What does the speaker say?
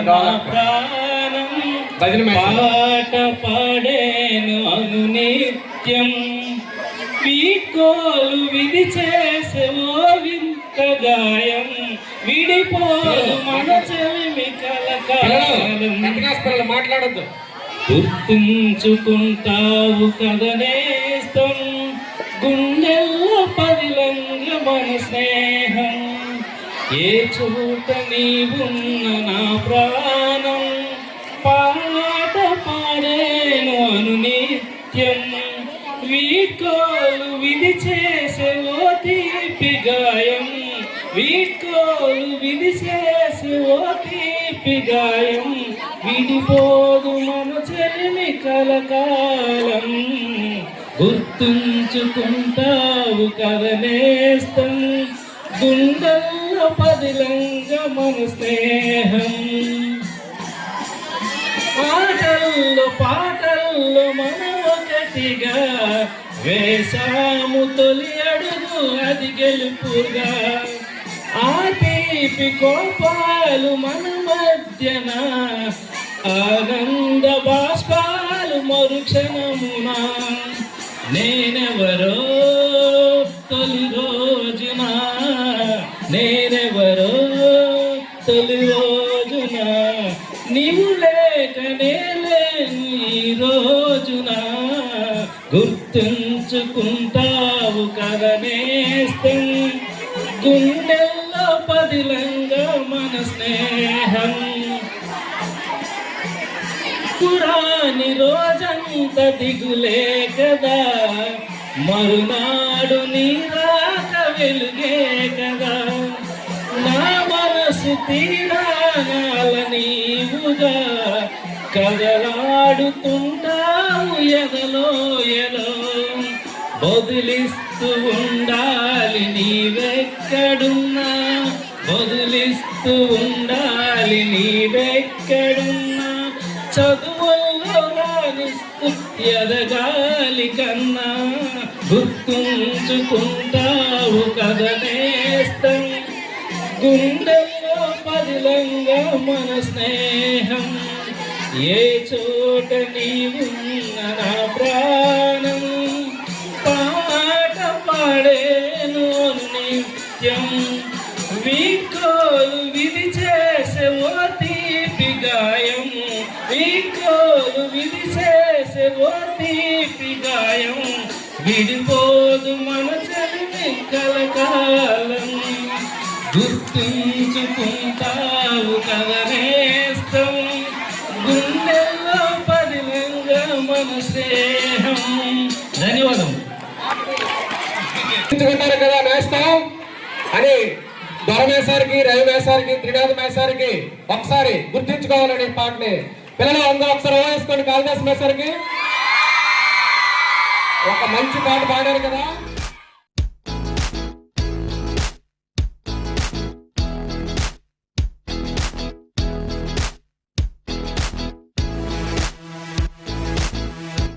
ప్రాణం పాట పాడేను అనునిత్యం వీడ్కోలు విధి చేసే ఓ వింత గాయం విడిపోలు మన చెలిమి కలకాలం మాట్లాడద్దు గుర్తుంచుకుంటావు కదనేస్తం గుండెల్లో పదిలంగ మన స్నేహం ఏ చోట నీవున్న నా ప్రాణం పాట పాడేను అనునిత్యం వీడ్కోలు విధి చేసే ఓ తీపి గాయం వీడ్కోలు విధి చేసే ఓ తీపి గాయం విడిపోదు మన చెలిమి కలకాలం గుర్తుంచుకుంటావు కదనేస్తం గుండెల్లో పదిలంగ మన స్నేహం ఆటల్లో పాటల్లో మనం ఒకటిగా వేసాము తొలి అడుగు అది గెలుపుగా ఆ తీపి కోపాలు మన మధ్యన ఆనంద బాష్పాలు మరుక్షణమున నేనెవరో తొలి రోజున నేనెవరో తొలి రోజున నీవు లేకనే లేను ఈ రోజున గుర్తుంచుకుంటావు కదనేస్తం గుండెల్లో పదిలంగా మన స్నేహం పురాని రోజంత దిగులే కదా మరునాడు నీ రాక వెలుగే కదా నా మనసు తీరాల నీవుగా కదలాడుతుంటావు ఎదలో ఎలో బదులిస్తూ ఉండాలి నీవెక్కడున్నా బదులిస్తూ ఉండాలి నీవెక్కడున్నా చదువుల్లో రాణిస్తూ ఎదగాలి కన్నా గుర్తుంచుకుంటావు కదనేస్తం గుండెల్లో పదిలంగా మన స్నేహం ఏ చోట నీవున్న నా ప్రాణం పాట పాడేను నిత్యం వీడ్కోలు విధి చేసే ఓ తీపి గాయం వీడ్కోలు విధి చేసే ఓ తీపి గాయం విడిపోదు మన చెలిమి కలకాలం గుర్తుంచుకుంటావు కదనేస్తం గుండెల్లో పదిలంగా మన స్నేహం ధన్యవాదం కదా నేస్తాం అని దొర మేసారికి రవి మేసారికి త్రినాథ మేసారికి ఒకసారి గుర్తించుకోవాలని పాటని పిల్లలు అందరూ ఒకసారి వేసుకోండి కాళిదాస్ మేసారికి ఒక మంచి పాట పాడారు కదా.